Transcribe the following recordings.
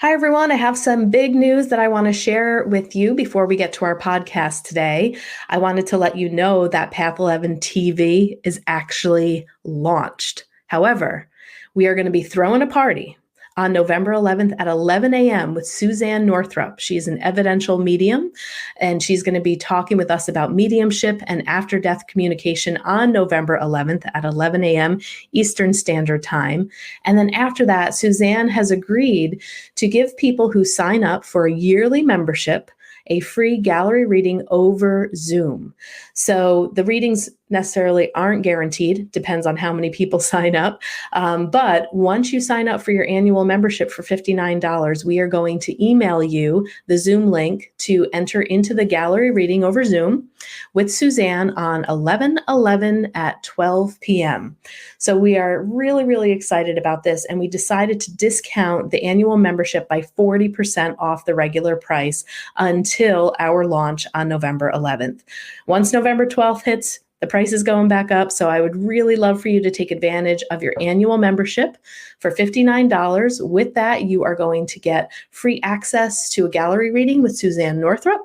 Hi, everyone. I have some big news that I want to share with you before we get to our podcast today. I wanted to let you know that Path 11 TV is actually launched. However, we are going to be throwing a party on November 11th at 11 a.m. with Suzanne Northrup. She's an evidential medium, and she's going to be talking with us about mediumship and after-death communication on November 11th at 11 a.m. Eastern Standard Time. And then after that, Suzanne has agreed to give people who sign up for a yearly membership a free gallery reading over Zoom. So the readings necessarily aren't guaranteed, depends on how many people sign up. But once you sign up for your annual membership for $59, we are going to email you the Zoom link to enter into the gallery reading over Zoom with Suzanne on 11/11 at 12 p.m. So we are really, really excited about this, and we decided to discount the annual membership by 40% off the regular price until our launch on November 11th. Once November 12th hits, the price is going back up, so I would really love for you to take advantage of your annual membership for $59. With that, you are going to get free access to a gallery reading with Suzanne Northrup.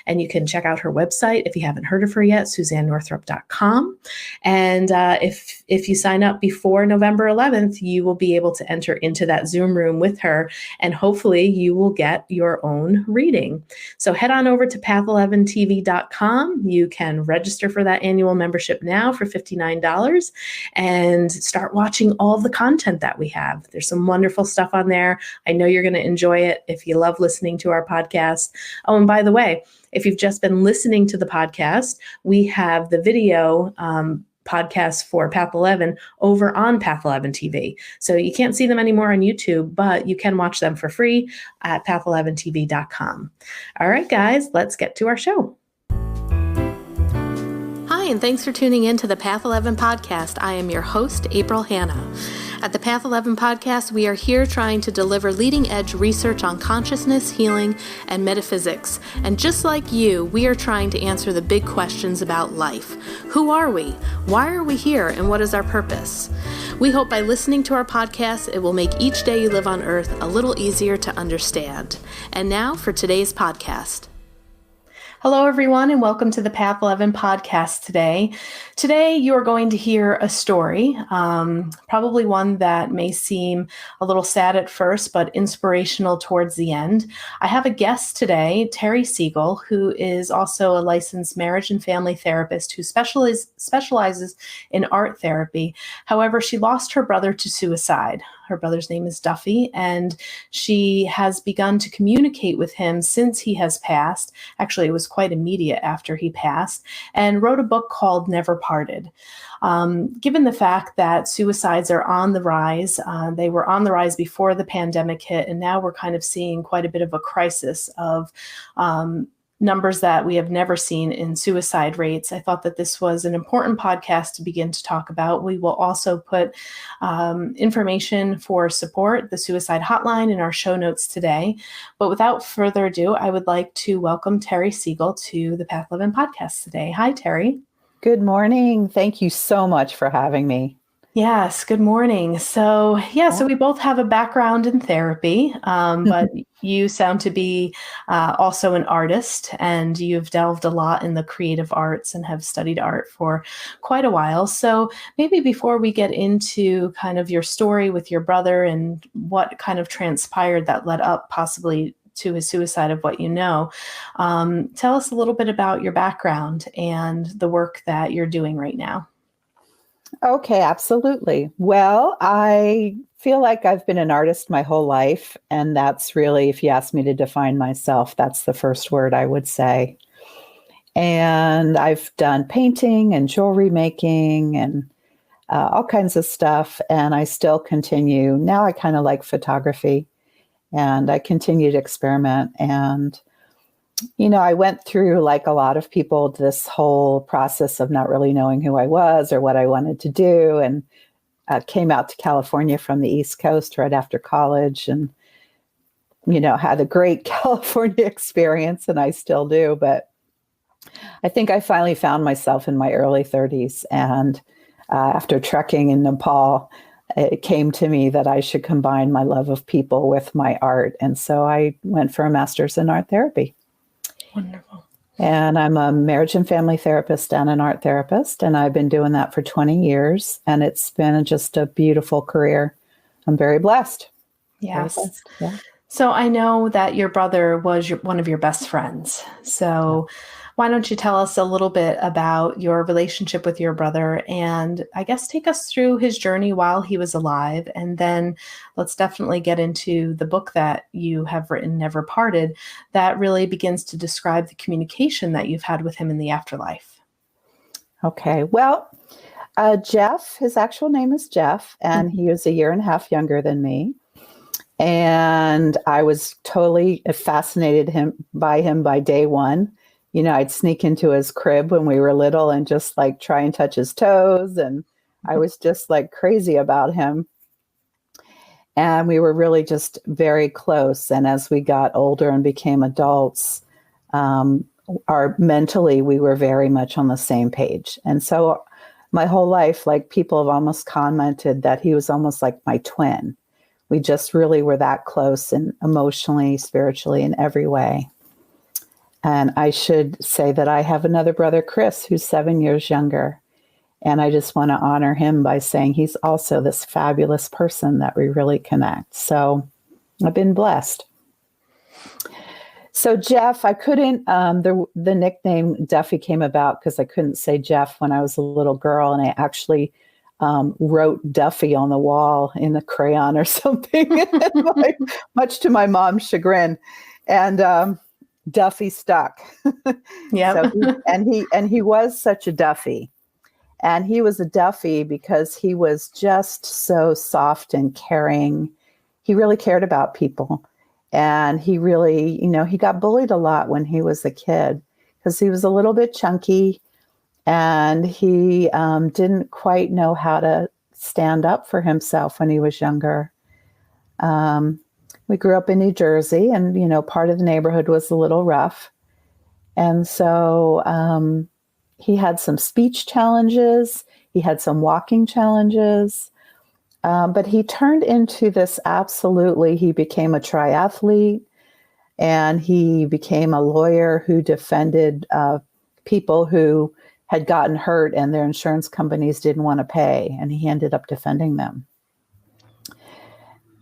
And you can check out her website if you haven't heard of her yet, SuzanneNorthrup.com. And if you sign up before November 11th, you will be able to enter into that Zoom room with her, and hopefully you will get your own reading. So head on over to path11tv.com. You can register for that annual membership now for $59 and start watching all the content that we have. There's some wonderful stuff on there. I know you're going to enjoy it if you love listening to our podcast. Oh, and by the way, if you've just been listening to the podcast, we have the video podcast for Path 11 over on Path 11 TV. So you can't see them anymore on YouTube, but you can watch them for free at path11tv.com. All right, guys, let's get to our show. Hi, and thanks for tuning in to the Path 11 podcast. I am your host, April Hanna. At the Path 11 podcast, we are here trying to deliver leading-edge research on consciousness, healing, and metaphysics. And just like you, we are trying to answer the big questions about life. Who are we? Why are we here? And what is our purpose? We hope by listening to our podcast, it will make each day you live on Earth a little easier to understand. And now for today's podcast. Hello, everyone, and welcome to the Path 11 podcast today. Today, you are going to hear a story, probably one that may seem a little sad at first, but inspirational towards the end. I have a guest today, Terri Segal, who is also a licensed marriage and family therapist who specializes in art therapy. However, she lost her brother to suicide. Her brother's name is Duffy, and she has begun to communicate with him since he has passed. Actually, it was quite immediate after he passed, and wrote a book called Never Parted. Given the fact that suicides are on the rise, they were on the rise before the pandemic hit, and now we're kind of seeing quite a bit of a crisis of numbers that we have never seen in suicide rates. I thought that this was an important podcast to begin to talk about. We will also put information for support, the suicide hotline, in our show notes today. But without further ado, I would like to welcome Terri Segal to the Path 11 podcast today. Hi, Terri. Good morning. Thank you so much for having me. Yes, good morning. So we both have a background in therapy, but you sound to be also an artist, and you've delved a lot in the creative arts and have studied art for quite a while. So maybe before we get into kind of your story with your brother and what kind of transpired that led up possibly to his suicide of what you know, tell us a little bit about your background and the work that you're doing right now. Okay, absolutely. Well, I feel like I've been an artist my whole life, and that's really, if you ask me to define myself, that's the first word I would say. And I've done painting and jewelry making and all kinds of stuff, and I still continue. Now I kind of like photography, and I continue to experiment. And I went through, like a lot of people, this whole process of not really knowing who I was or what I wanted to do, and came out to California from the East Coast right after college, and, had a great California experience, and I still do. But I think I finally found myself in my early 30s, and after trekking in Nepal, it came to me that I should combine my love of people with my art. And so I went for a master's in art therapy. Wonderful. And I'm a marriage and family therapist and an art therapist. And I've been doing that for 20 years. And it's been just a beautiful career. I'm very blessed. Yes. Very blessed. Yeah. So I know that your brother was one of your best friends. So why don't you tell us a little bit about your relationship with your brother, and I guess take us through his journey while he was alive. And then let's definitely get into the book that you have written, Never Parted, that really begins to describe the communication that you've had with him in the afterlife. Okay. Well, Jeff, his actual name is Jeff, and he was a year and a half younger than me. And I was totally fascinated by him by day one. You know, I'd sneak into his crib when we were little and just like try and touch his toes. And I was just like crazy about him. And we were really just very close. And as we got older and became adults, mentally, we were very much on the same page. And so my whole life, like people have almost commented that he was almost like my twin. We just really were that close, and emotionally, spiritually, in every way. And I should say that I have another brother, Chris, who's 7 years younger. And I just want to honor him by saying he's also this fabulous person that we really connect. So I've been blessed. So Jeff, I couldn't, the nickname Duffy came about because I couldn't say Jeff when I was a little girl. And I actually wrote Duffy on the wall in a crayon or something, much to my mom's chagrin. And Duffy stuck. Yeah. And he was such a Duffy. And he was a Duffy because he was just so soft and caring. He really cared about people. And he really, he got bullied a lot when he was a kid because he was a little bit chunky and he didn't quite know how to stand up for himself when he was younger. We grew up in New Jersey and, part of the neighborhood was a little rough. And so he had some speech challenges. He had some walking challenges. But he turned into this he became a triathlete and he became a lawyer who defended people who had gotten hurt and their insurance companies didn't want to pay. And he ended up defending them.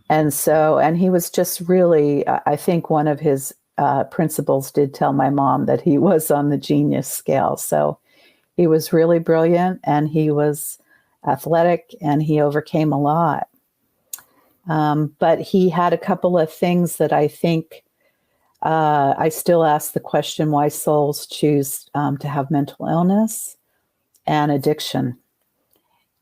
And he was just really, I think one of his principals did tell my mom that he was on the genius scale. So he was really brilliant and he was athletic and he overcame a lot. But he had a couple of things that I think I still ask the question why souls choose to have mental illness and addiction.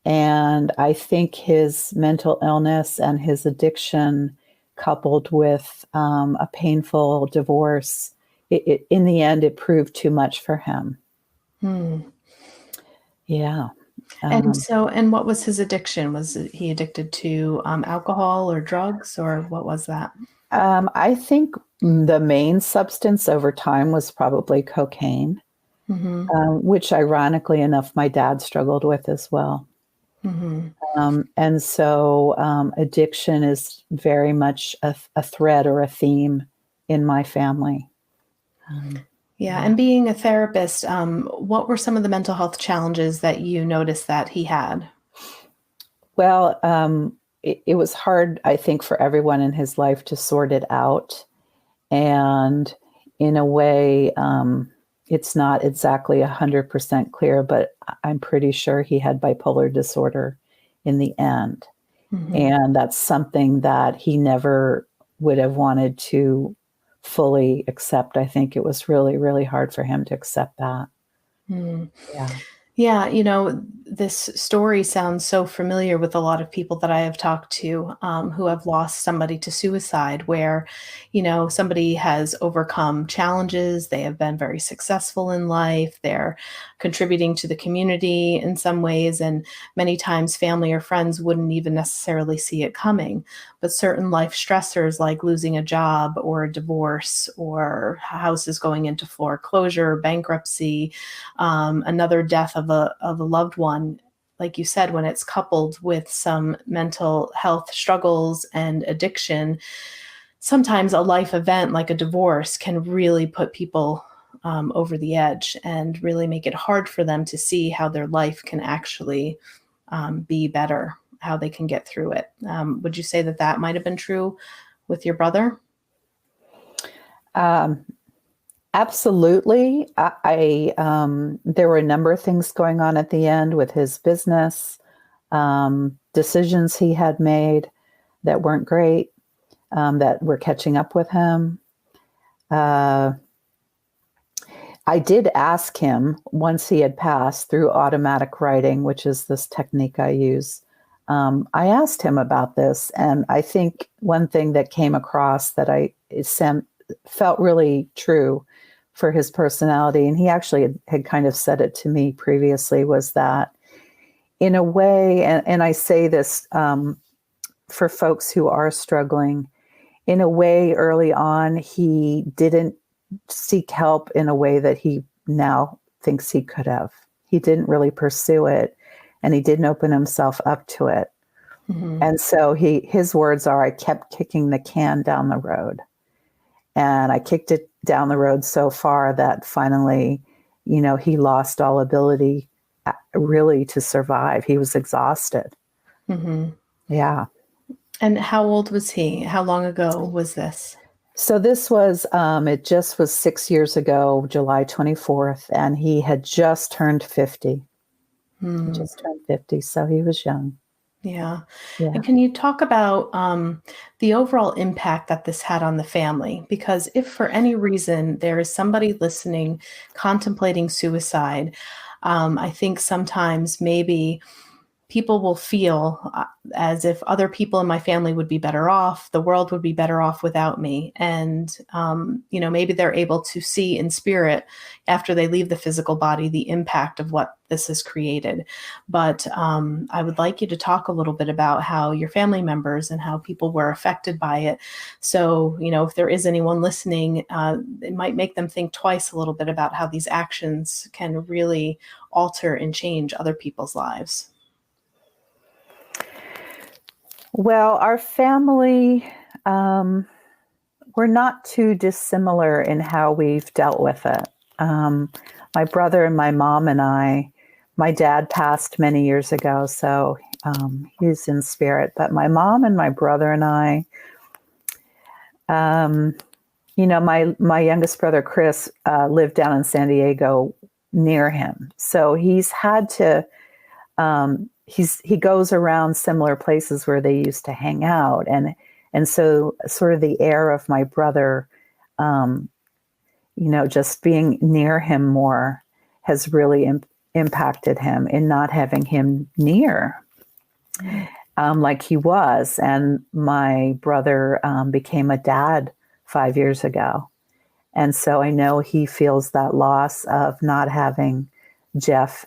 And I think his mental illness and his addiction, coupled with a painful divorce, in the end, it proved too much for him. Yeah. And what was his addiction? Was he addicted to alcohol or drugs, or what was that? I think the main substance over time was probably cocaine, which ironically enough, my dad struggled with as well. And so addiction is very much a thread or a theme in my family. And being a therapist, what were some of the mental health challenges that you noticed that he had? Well, it was hard, I think, for everyone in his life to sort it out. And in a way, it's not exactly 100% clear, but I'm pretty sure he had bipolar disorder in the end. And that's something that he never would have wanted to fully accept. I think it was really, really hard for him to accept that. Yeah, this story sounds so familiar with a lot of people that I have talked to who have lost somebody to suicide, where, somebody has overcome challenges. They have been very successful in life. They're contributing to the community in some ways. And many times family or friends wouldn't even necessarily see it coming. But certain life stressors like losing a job or a divorce or houses going into foreclosure, bankruptcy, another death of a loved one like you said, when it's coupled with some mental health struggles and addiction, sometimes a life event like a divorce can really put people over the edge and really make it hard for them to see how their life can actually be better, how they can get through it. Would you say that that might have been true with your brother? Um, Absolutely. There were a number of things going on at the end with his business, decisions he had made that weren't great, that were catching up with him. I did ask him once he had passed through automatic writing, which is this technique I use. I asked him about this, and I think one thing that came across that felt really true for his personality, and he actually had kind of said it to me previously, was that in a way, and I say this for folks who are struggling, in a way early on, he didn't seek help in a way that he now thinks he could have. He didn't really pursue it, and he didn't open himself up to it. Mm-hmm. And so his words are, I kept kicking the can down the road. And I kicked it down the road so far that finally, he lost all ability really to survive. He was exhausted. Mm-hmm. Yeah. And how old was he? How long ago was this? So this was, it just was 6 years ago, July 24th, and he had just turned 50. He just turned 50, so he was young. Yeah. And can you talk about the overall impact that this had on the family? Because if for any reason there is somebody listening, contemplating suicide, I think sometimes maybe people will feel as if other people in my family would be better off, the world would be better off without me. And, maybe they're able to see in spirit after they leave the physical body, the impact of what this has created. But I would like you to talk a little bit about how your family members and how people were affected by it. So, if there is anyone listening, it might make them think twice a little bit about how these actions can really alter and change other people's lives. Well, our family, we're not too dissimilar in how we've dealt with it. My brother and my mom and my dad passed many years ago, so he's in spirit. But my mom and my brother and I, my youngest brother, Chris, lived down in San Diego near him. So he's had to... he goes around similar places where they used to hang out. And so sort of the air of my brother, just being near him more has really impacted him in not having him near like he was. And my brother became a dad 5 years ago. And so I know he feels that loss of not having Jeff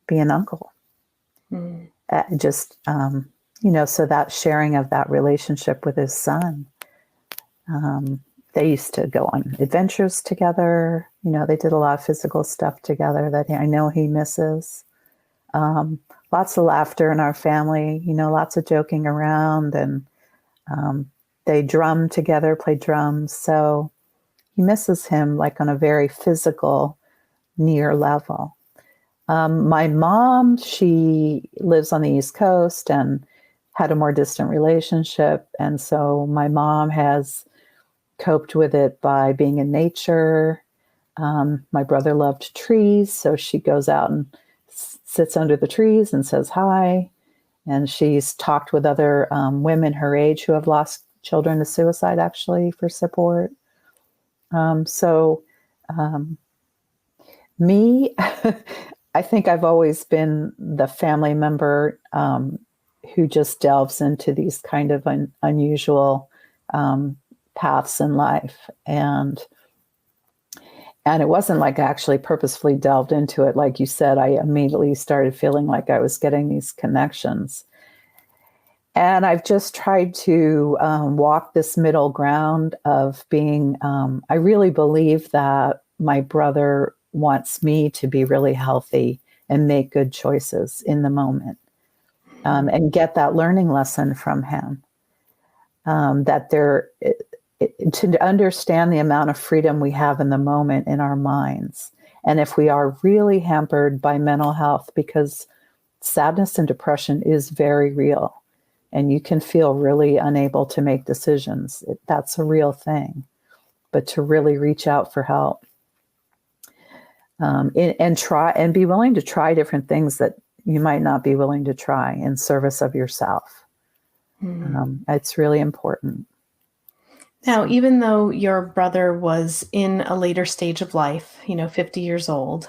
be an uncle. So that sharing of that relationship with his son. They used to go on adventures together. They did a lot of physical stuff together that I know he misses. Lots of laughter in our family, lots of joking around, and they drummed together, played drums. So he misses him like on a very physical, near level. My mom, she lives on the East Coast and had a more distant relationship. And so my mom has coped with it by being in nature. My brother loved trees, so she goes out and sits under the trees and says hi. And she's talked with other women her age who have lost children to suicide, actually, for support. Me, I think I've always been the family member who just delves into these kind of unusual paths in life. And it wasn't like I actually purposefully delved into it. Like you said, I immediately started feeling like I was getting these connections. And I've just tried to walk this middle ground of being, I really believe that my brother wants me to be really healthy and make good choices in the moment, and get that learning lesson from him. To understand the amount of freedom we have in the moment in our minds. And if we are really hampered by mental health, because sadness and depression is very real, and you can feel really unable to make decisions. That's a real thing. But to really reach out for help, and try and be willing to try different things that you might not be willing to try in service of yourself. It's really important. Now, even though your brother was in a later stage of life, 50 years old,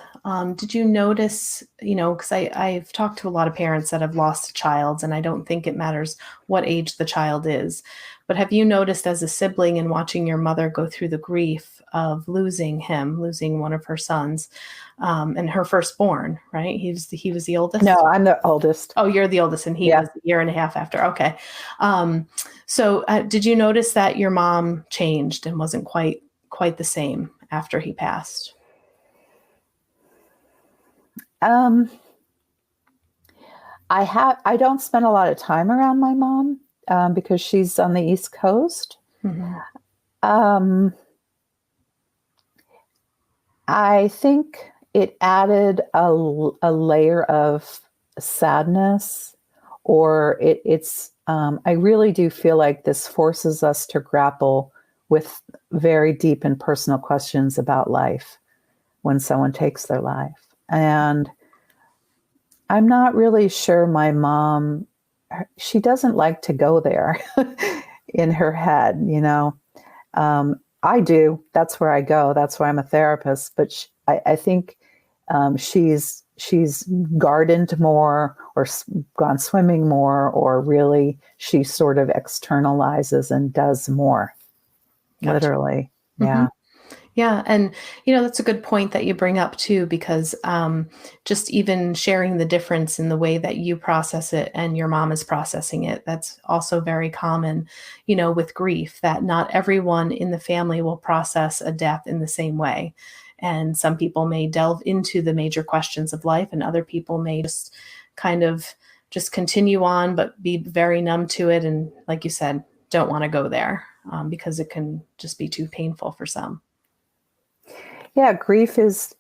did you notice, because I've talked to a lot of parents that have lost a child, and I don't think it matters what age the child is, but have you noticed as a sibling in watching your mother go through the grief of losing one of her sons, and her firstborn, right? He was the oldest? No, I'm the oldest. Oh, you're the oldest, and he was a year and a half after. Okay. So did you notice that your mom changed and wasn't quite the same after he passed? I don't spend a lot of time around my mom, because she's on the East Coast. I think it added a layer of sadness, or I really do feel like this forces us to grapple with very deep and personal questions about life when someone takes their life. And I'm not really sure my mom, she doesn't like to go there in her head, I do. That's where I go. That's why I'm a therapist. But I think she's gardened more, or gone swimming more, or really she sort of externalizes and does more. Gotcha. Literally. Yeah. Yeah. And, that's a good point that you bring up too, because just even sharing the difference in the way that you process it and your mom is processing it, that's also very common, with grief, that not everyone in the family will process a death in the same way. And some people may delve into the major questions of life, and other people may just kind of just continue on, but be very numb to it. And like you said, don't want to go there because it can just be too painful for some. Yeah, grief is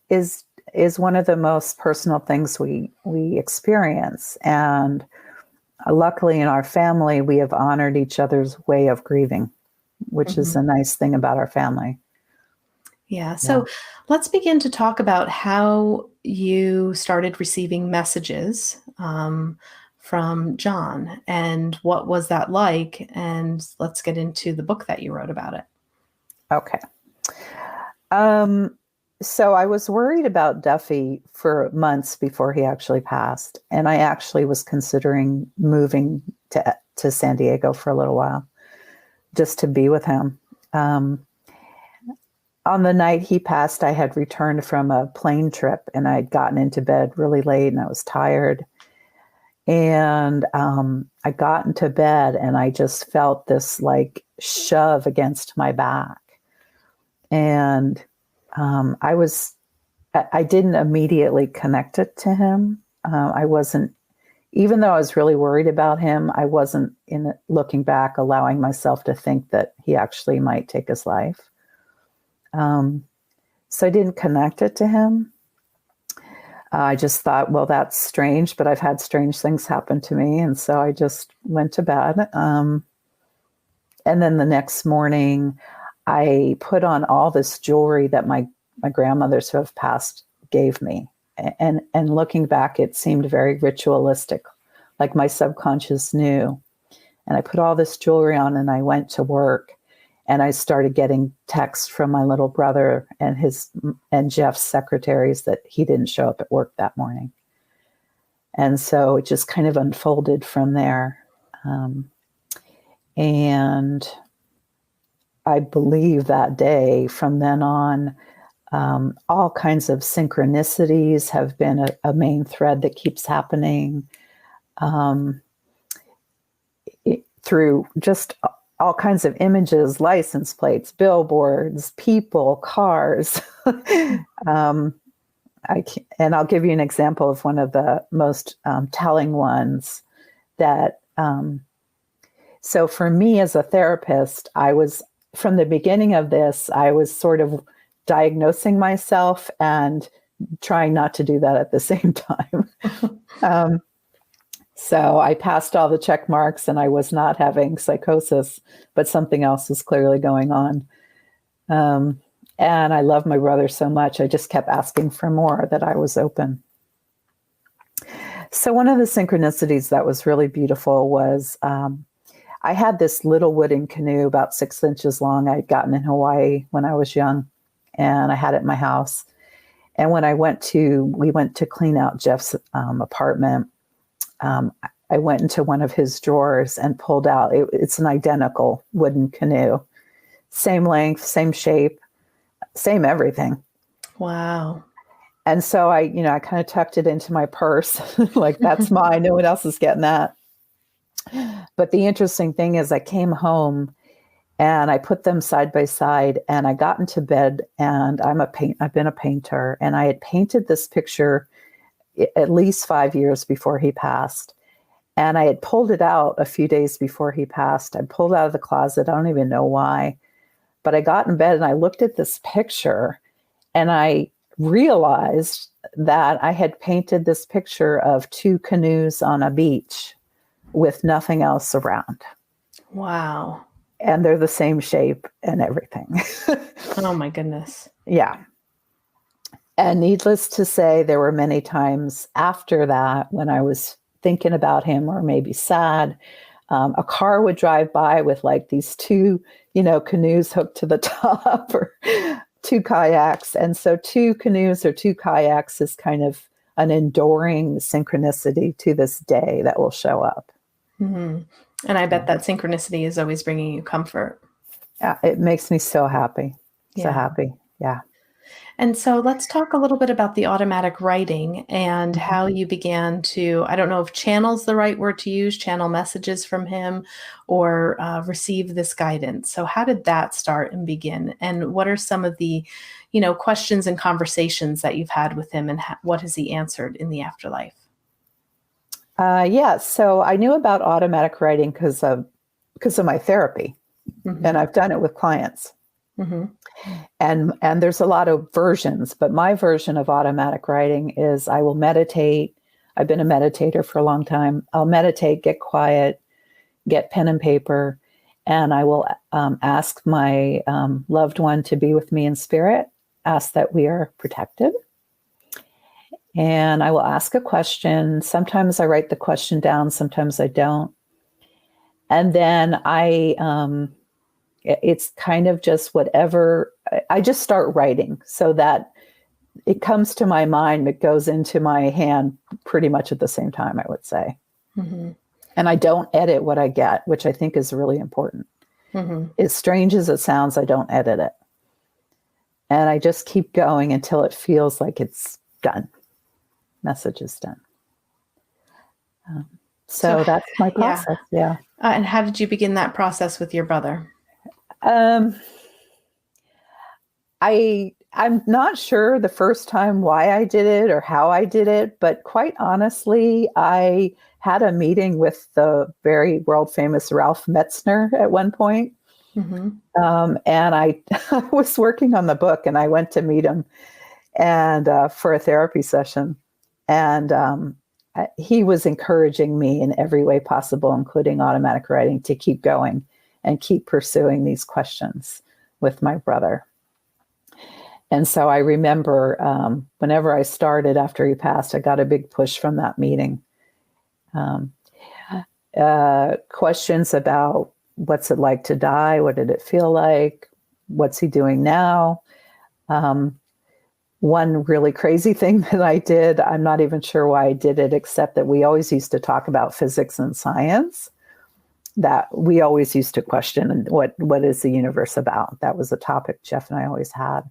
one of the most personal things we experience, and luckily in our family we have honored each other's way of grieving, which is a nice thing about our family. Yeah. So let's begin to talk about how you started receiving messages from John, and what was that like? And let's get into the book that you wrote about it. Okay. So I was worried about Duffy for months before he actually passed. And I actually was considering moving to San Diego for a little while just to be with him. On the night he passed, I had returned from a plane trip, and I'd gotten into bed really late and I was tired. And I got into bed and I just felt this like shove against my back. And I didn't immediately connect it to him. Even though I was really worried about him, I wasn't, looking back, allowing myself to think that he actually might take his life. So I didn't connect it to him. I just thought, well, that's strange, but I've had strange things happen to me. And so I just went to bed. And then the next morning, I put on all this jewelry that my grandmothers who have passed gave me. And looking back, it seemed very ritualistic, like my subconscious knew. And I put all this jewelry on and I went to work, and I started getting texts from my little brother and Jeff's secretaries that he didn't show up at work that morning. And so it just kind of unfolded from there. And I believe that day, from then on, all kinds of synchronicities have been a main thread that keeps happening through just all kinds of images, license plates, billboards, people, cars. and I'll give you an example of one of the most telling ones that, so for me as a therapist, from the beginning of this, I was sort of diagnosing myself and trying not to do that at the same time. So I passed all the check marks and I was not having psychosis, but something else was clearly going on. And I love my brother so much. I just kept asking for more, that I was open. So one of the synchronicities that was really beautiful was I had this little wooden canoe about 6 inches long. I'd gotten in Hawaii when I was young, and I had it in my house. And when we went to clean out Jeff's apartment, I went into one of his drawers and pulled out, it's an identical wooden canoe. Same length, same shape, same everything. Wow. And so I kind of tucked it into my purse, like, that's mine. No one else is getting that. But the interesting thing is I came home and I put them side by side, and I got into bed, and I've been a painter, and I had painted this picture at least 5 years before he passed. And I had pulled it out a few days before he passed. I pulled it out of the closet. I don't even know why. But I got in bed and I looked at this picture, and I realized that I had painted this picture of 2 canoes on a beach with nothing else around. Wow. And they're the same shape and everything. Oh my goodness. Yeah. And needless to say, there were many times after that when I was thinking about him or maybe sad, a car would drive by with like these 2, canoes hooked to the top, or 2 kayaks. And so 2 canoes or 2 kayaks is kind of an enduring synchronicity to this day that will show up. Mm-hmm. And I bet that synchronicity is always bringing you comfort. Yeah, it makes me so happy. So happy. Yeah. And so let's talk a little bit about the automatic writing and how you began to, I don't know if channel's the right word to use, channel messages from him, or receive this guidance. So how did that start and begin? And what are some of the, questions and conversations that you've had with him, and what has he answered in the afterlife? So I knew about automatic writing because of my therapy, and I've done it with clients. Mm-hmm. And there's a lot of versions, but my version of automatic writing is I will meditate. I've been a meditator for a long time. I'll meditate, get quiet, get pen and paper, and I will ask my loved one to be with me in spirit, ask that we are protected. And I will ask a question. Sometimes I write the question down, sometimes I don't. And then it's kind of just whatever, I just start writing so that it comes to my mind, it goes into my hand pretty much at the same time, I would say. Mm-hmm. And I don't edit what I get, which I think is really important. Mm-hmm. As strange as it sounds, I don't edit it. And I just keep going until it feels like it's done. Message is done. So that's my process. Yeah. And how did you begin that process with your brother? I'm not sure the first time why I did it or how I did it, but quite honestly, I had a meeting with the very world famous Ralph Metzner at one point. Mm-hmm. And I was working on the book, and I went to meet him and for a therapy session. And he was encouraging me in every way possible, including automatic writing, to keep going and keep pursuing these questions with my brother. And so I remember whenever I started after he passed, I got a big push from that meeting. Questions about what's it like to die? What did it feel like? What's he doing now? One really crazy thing that I did, I'm not even sure why I did it, except that we always used to talk about physics and science. That we always used to question what is the universe about. That was a topic Jeff and I always had.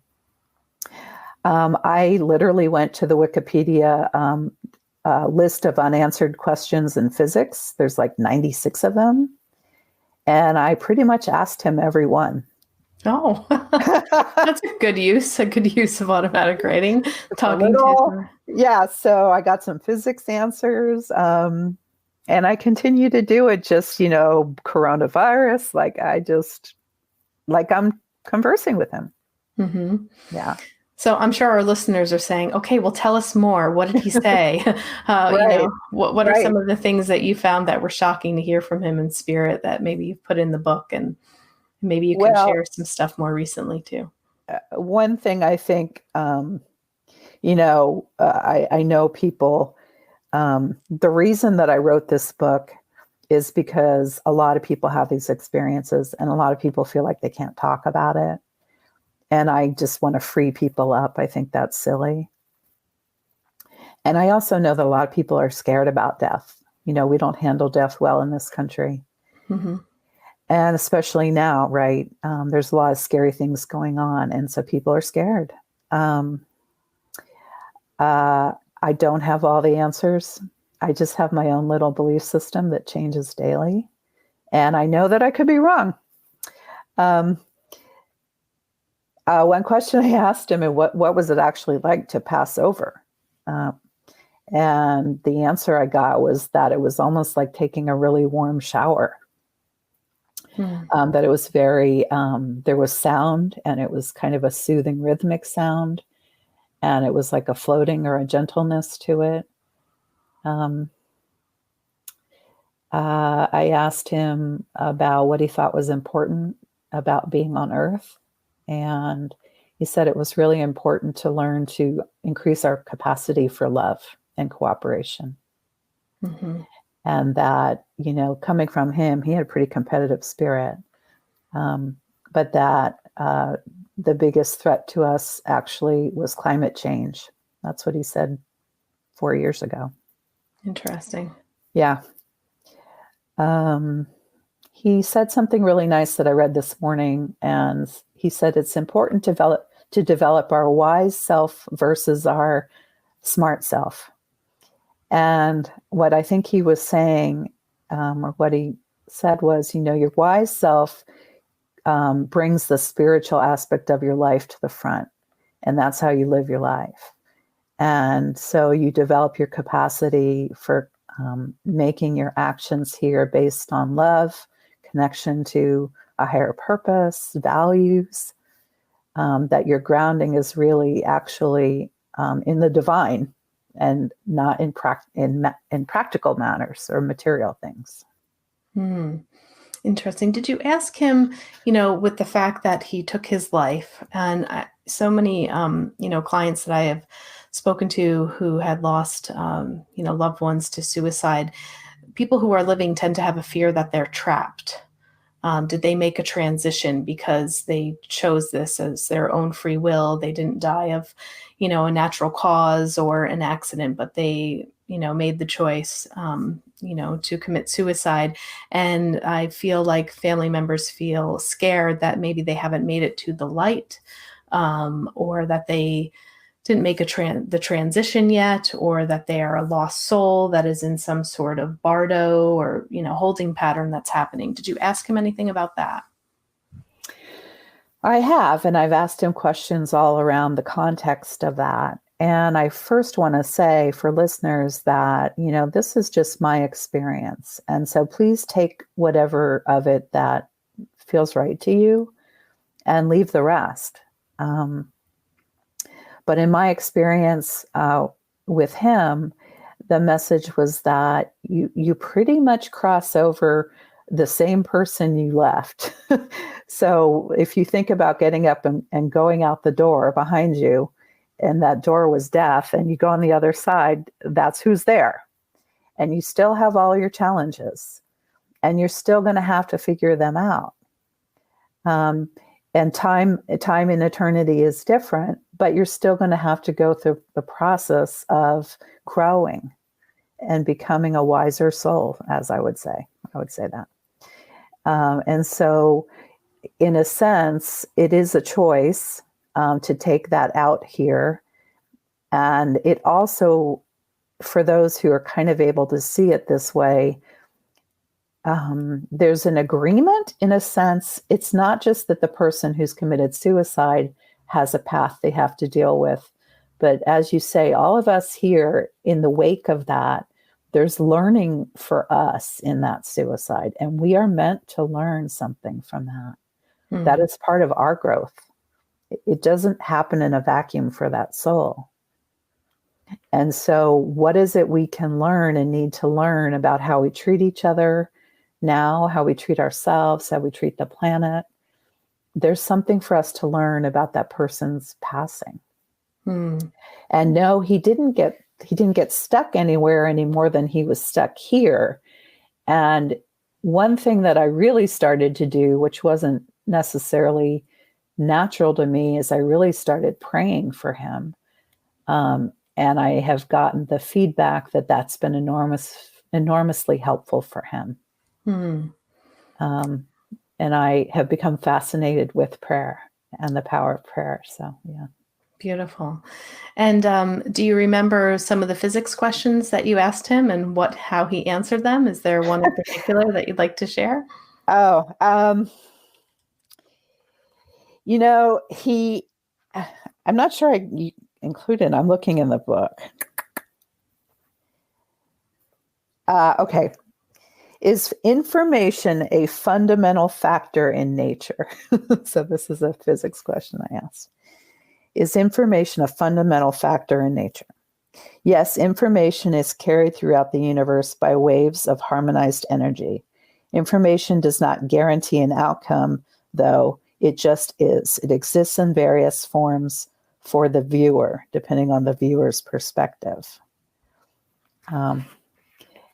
I literally went to the Wikipedia list of unanswered questions in physics. There's like 96 of them. And I pretty much asked him every one. Oh, that's a good use of automatic writing, A talking to little, them. yeah. So I got some physics answers, and I continue to do it. Just coronavirus. Like I'm conversing with him. Hmm. Yeah. So I'm sure our listeners are saying, okay, well, tell us more. What did he say? Right. What are some Right. of the things that you found that were shocking to hear from him in spirit that maybe you've put in the book, and maybe you can Well, share some stuff more recently too. one thing I think, I know people. The reason that I wrote this book is because a lot of people have these experiences, and a lot of people feel like they can't talk about it. And I just want to free people up. I think that's silly. And I also know that a lot of people are scared about death. We don't handle death well in this country. Hmm. And especially now, right? There's a lot of scary things going on. And so people are scared. Um, I don't have all the answers. I just have my own little belief system that changes daily. And I know that I could be wrong. Um, one question I asked him, and what was it actually like to pass over? Uh, and the answer I got was that it was almost like taking a really warm shower. Mm. That it was there was sound, and it was kind of a soothing rhythmic sound. And it was like a floating or a gentleness to it. Um, I asked him about what he thought was important about being on Earth. And he said it was really important to learn to increase our capacity for love and cooperation. Hmm. And that, coming from him, he had a pretty competitive spirit. But that the biggest threat to us actually was climate change. That's what he said 4 years ago. Interesting. Yeah. Um, he said something really nice that I read this morning, and he said it's important to develop our wise self versus our smart self. And what I think he was saying, or what he said was, your wise self brings the spiritual aspect of your life to the front, and that's how you live your life. And so you develop your capacity for making your actions here based on love, connection to a higher purpose, values, that your grounding is really actually in the divine and not in practical matters or material things. Hmm. Interesting. Did you ask him, with the fact that he took his life, and so many, clients that I have spoken to who had lost, loved ones to suicide, people who are living tend to have a fear that they're trapped. Did they make a transition because they chose this as their own free will? They didn't die of, a natural cause or an accident, but they, made the choice, to commit suicide. And I feel like family members feel scared that maybe they haven't made it to the light, or that they didn't make the transition yet, or that they are a lost soul that is in some sort of bardo or holding pattern that's happening. Did you ask him anything about that? I have, and I've asked him questions all around the context of that. And I first want to say for listeners that, this is just my experience. And so please take whatever of it that feels right to you and leave the rest. But in my experience with him, the message was that you pretty much cross over the same person you left. So if you think about getting up and going out the door behind you, and that door was death, and you go on the other side, that's who's there. And you still have all your challenges, and you're still going to have to figure them out. And time in eternity is different, but you're still going to have to go through the process of growing and becoming a wiser soul, as I would say. I would say that. And so, in a sense, it is a choice to take that out here. And it also, for those who are kind of able to see it this way, there's an agreement in a sense. It's not just that the person who's committed suicide has a path they have to deal with, but as you say, all of us here in the wake of that, there's learning for us in that suicide, and we are meant to learn something from that. That is part of our growth. It doesn't happen in a vacuum for that soul. And so what is it we can learn and need to learn about how we treat each other now, how we treat ourselves, how we treat the planet? There's something for us to learn about that person's passing. And no, he didn't get stuck anywhere any more than he was stuck here. And one thing that I really started to do, which wasn't necessarily natural to me, is I really started praying for him. And I have gotten the feedback that that's been enormously helpful for him. And I have become fascinated with prayer and the power of prayer. So, yeah. Beautiful. And do you remember some of the physics questions that you asked him and how he answered them? Is there one in particular that you'd like to share? Oh, I'm not sure I included, I'm looking in the book. Okay. Is information a fundamental factor in nature? So this is a physics question I asked. Is information a fundamental factor in nature? Yes, information is carried throughout the universe by waves of harmonized energy. Information does not guarantee an outcome, though. It just is. It exists in various forms for the viewer, depending on the viewer's perspective.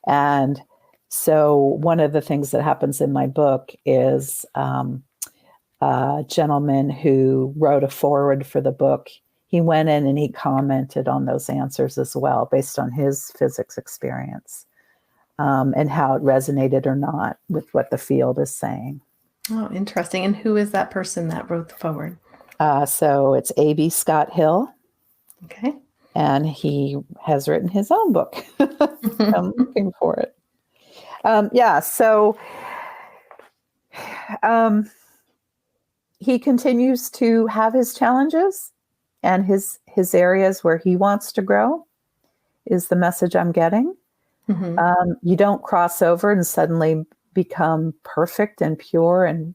And so one of the things that happens in my book is a gentleman who wrote a foreword for the book. He went in and he commented on those answers as well, based on his physics experience, and how it resonated or not with what the field is saying. Oh, interesting. And who is that person that wrote the foreword? So it's A.B. Scott Hill. Okay. And he has written his own book. I'm looking for it. So he continues to have his challenges and his areas where he wants to grow is the message I'm getting. You don't cross over and suddenly become perfect and pure, and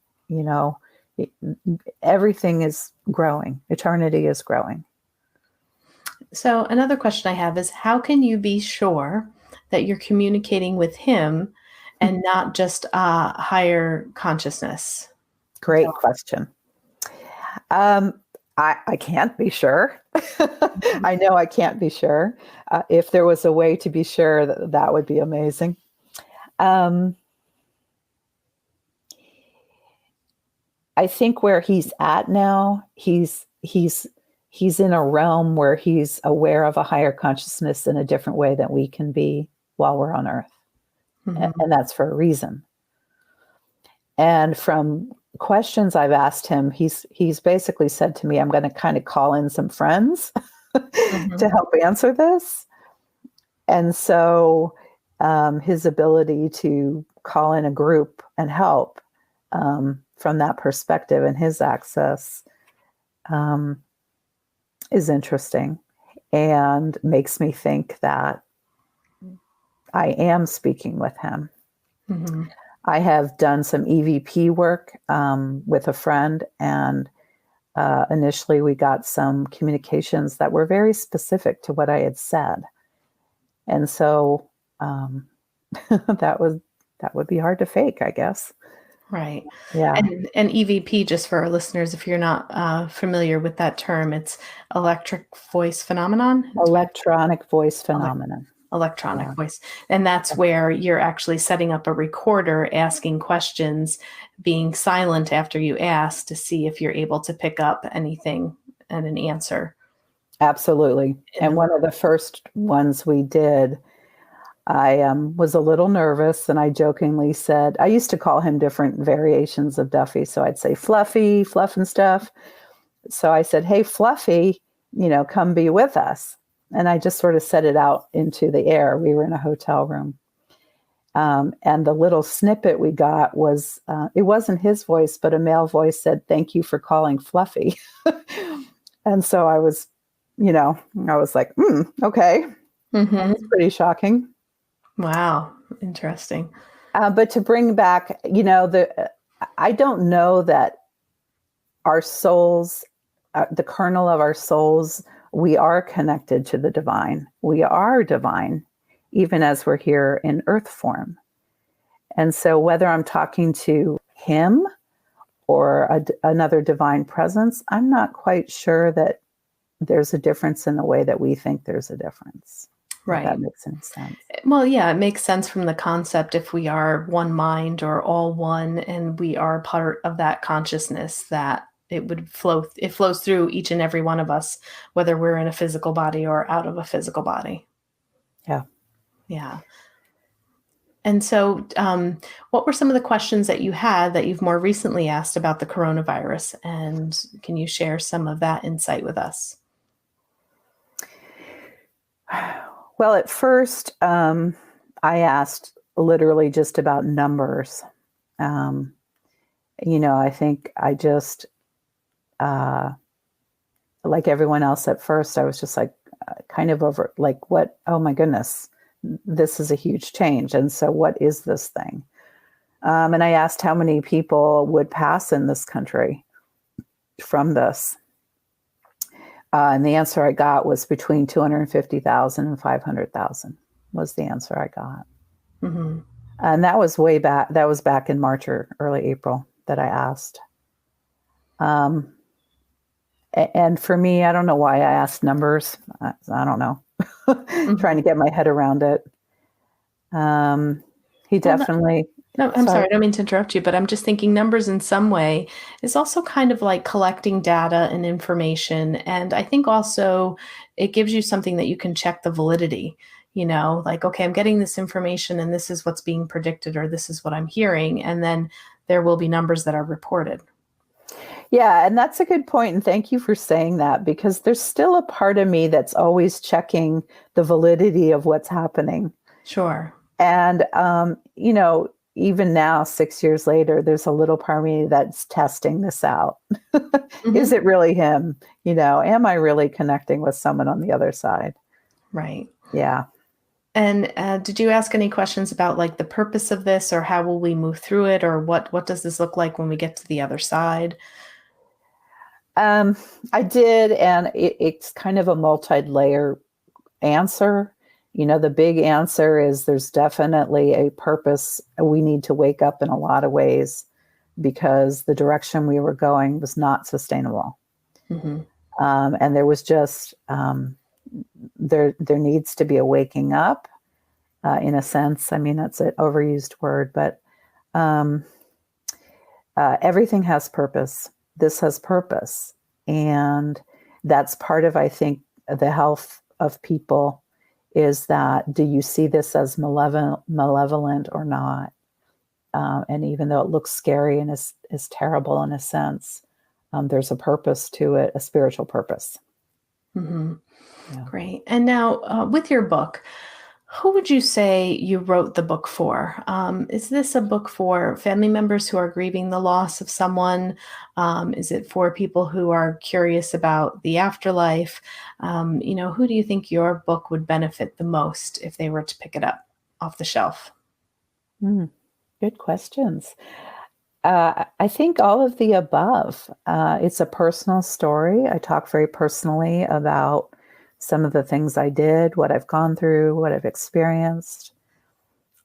everything is growing. Eternity is growing. So another question I have is, how can you be sure that you're communicating with him and not just a higher consciousness? Great question. I can't be sure. I know I can't be sure. If there was a way to be sure, that would be amazing. I think where he's at now, he's in a realm where he's aware of a higher consciousness in a different way than we can be while we're on Earth. And that's for a reason. And from questions I've asked him, he's basically said to me, I'm going to kind of call in some friends to help answer this. And so his ability to call in a group and help from that perspective and his access is interesting and makes me think that I am speaking with him. I have done some EVP work with a friend, and initially we got some communications that were very specific to what I had said. And so that would be hard to fake, I guess. Right. Yeah. And EVP, just for our listeners, if you're not familiar with that term, it's electronic voice phenomenon. Electronic voice phenomenon. Electronic voice. And that's where you're actually setting up a recorder, asking questions, being silent after you ask to see if you're able to pick up anything and an answer. Absolutely. And one of the first ones we did, I was a little nervous, and I jokingly said, I used to call him different variations of Duffy. So I'd say Fluffy, Fluff and Stuff. So I said, hey, Fluffy, come be with us. And I just sort of set it out into the air. We were in a hotel room. And the little snippet we got was, it wasn't his voice, but a male voice said, "Thank you for calling Fluffy." And so I was, I was like, okay, that's pretty shocking. Wow. Interesting. But to bring back, I don't know that our souls, the kernel of our souls, we are connected to the divine. We are divine, even as we're here in earth form. And so whether I'm talking to him or another divine presence, I'm not quite sure that there's a difference in the way that we think there's a difference. Right. If that makes any sense. Well, yeah, it makes sense from the concept if we are one mind or all one, and we are part of that consciousness, that it flows through each and every one of us, whether we're in a physical body or out of a physical body. Yeah. Yeah. And so, what were some of the questions that you had that you've more recently asked about the coronavirus? And can you share some of that insight with us? Well, at first, I asked literally just about numbers. I think I just, like everyone else at first, I was just like, kind of over, like, what? Oh my goodness, this is a huge change. And so what is this thing? And I asked how many people would pass in this country from this. And the answer I got was between 250,000 and 500,000 was the answer I got. Mm-hmm. And that was way back. That was back in March or early April that I asked. And for me, I don't know why I asked numbers. I don't know. Trying to get my head around it. He definitely... No, I'm sorry, I don't mean to interrupt you, but I'm just thinking numbers in some way is also kind of like collecting data and information. And I think also it gives you something that you can check the validity, like, okay, I'm getting this information and this is what's being predicted, or this is what I'm hearing. And then there will be numbers that are reported. Yeah, and that's a good point. And thank you for saying that, because there's still a part of me that's always checking the validity of what's happening. Sure. And, even now, 6 years later, there's a little part of me that's testing this out. Is it really him? Am I really connecting with someone on the other side? Right. Yeah. And did you ask any questions about like the purpose of this, or how will we move through it, or what does this look like when we get to the other side? I did, and it's kind of a multi-layer answer. The big answer is there's definitely a purpose. We need to wake up in a lot of ways, because the direction we were going was not sustainable. Mm-hmm. And there was just, there needs to be a waking up, in a sense. I mean, that's an overused word, but everything has purpose. This has purpose. And that's part of, I think, the health of people, is that, do you see this as malevolent or not? And even though it looks scary and is terrible in a sense, there's a purpose to it, a spiritual purpose. Mm-hmm. Yeah. Great. And now with your book, who would you say you wrote the book for? Is this a book for family members who are grieving the loss of someone? Is it for people who are curious about the afterlife? Who do you think your book would benefit the most if they were to pick it up off the shelf? Good questions. I think all of the above. It's a personal story. I talk very personally about some of the things I did, what I've gone through, what I've experienced.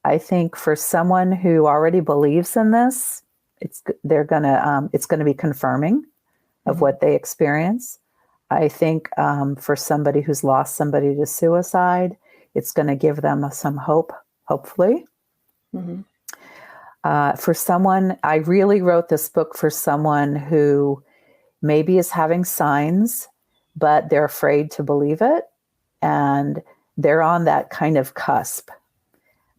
I think for someone who already believes in this, it's going to be confirming of what they experience. I think for somebody who's lost somebody to suicide, it's going to give them some hope, hopefully. Mm-hmm. For someone, I really wrote this book for someone who maybe is having signs, but they're afraid to believe it. And they're on that kind of cusp.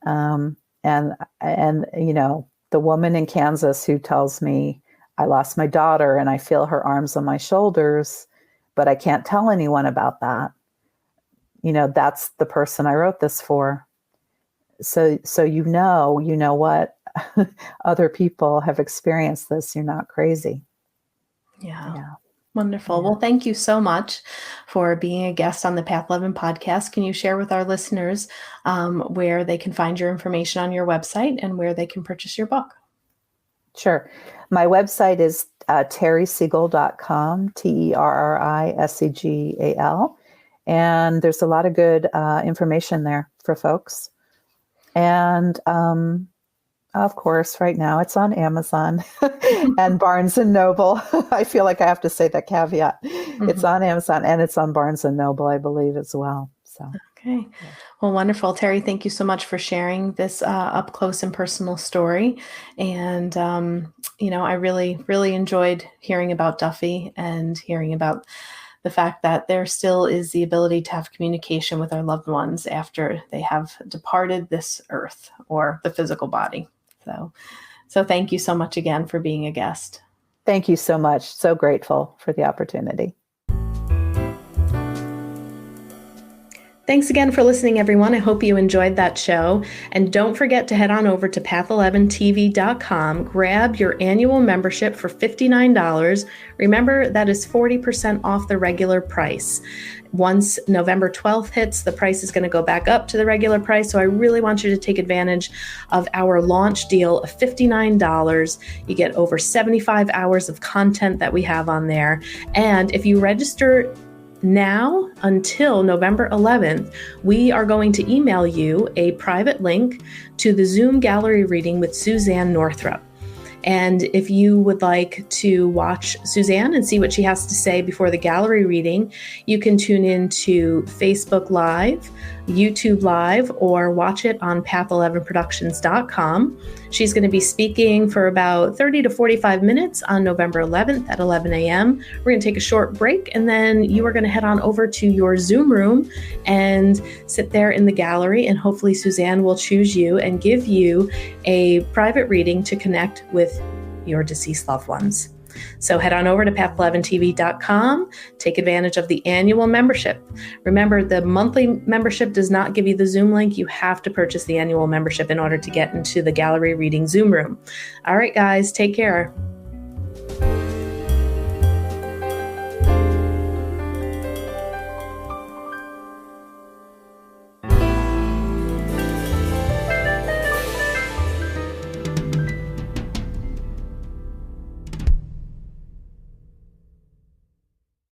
And the woman in Kansas who tells me, I lost my daughter and I feel her arms on my shoulders, but I can't tell anyone about that. That's the person I wrote this for. So you know what other people have experienced this. You're not crazy. Yeah. Yeah. Wonderful. Yeah. Well, thank you so much for being a guest on the Path 11 podcast. Can you share with our listeners where they can find your information on your website and where they can purchase your book? Sure. My website is terrisegal.com, TerriSegal. And there's a lot of good information there for folks. And of course, right now it's on Amazon and Barnes and Noble. I feel like I have to say that caveat. Mm-hmm. It's on Amazon and it's on Barnes and Noble, I believe, as well. So, okay. Well, wonderful. Terri, thank you so much for sharing this up close and personal story. And, I really, really enjoyed hearing about Duffy and hearing about the fact that there still is the ability to have communication with our loved ones after they have departed this earth or the physical body. So thank you so much again for being a guest. Thank you so much. So grateful for the opportunity. Thanks again for listening, everyone. I hope you enjoyed that show. And don't forget to head on over to path11tv.com, grab your annual membership for $59. Remember, that is 40% off the regular price. Once November 12th hits, the price is going to go back up to the regular price. So I really want you to take advantage of our launch deal of $59. You get over 75 hours of content that we have on there. And if you register now until November 11th, we are going to email you a private link to the Zoom gallery reading with Suzanne Northrup. And if you would like to watch Suzanne and see what she has to say before the gallery reading, you can tune in to Facebook Live, YouTube Live, or watch it on path11productions.com. She's going to be speaking for about 30 to 45 minutes on November 11th at 11 a.m. We're going to take a short break, and then you are going to head on over to your Zoom room and sit there in the gallery, and hopefully Suzanne will choose you and give you a private reading to connect with your deceased loved ones. So head on over to path11tv.com, take advantage of the annual membership. Remember, the monthly membership does not give you the Zoom link. You have to purchase the annual membership in order to get into the gallery reading Zoom room. All right, guys, take care.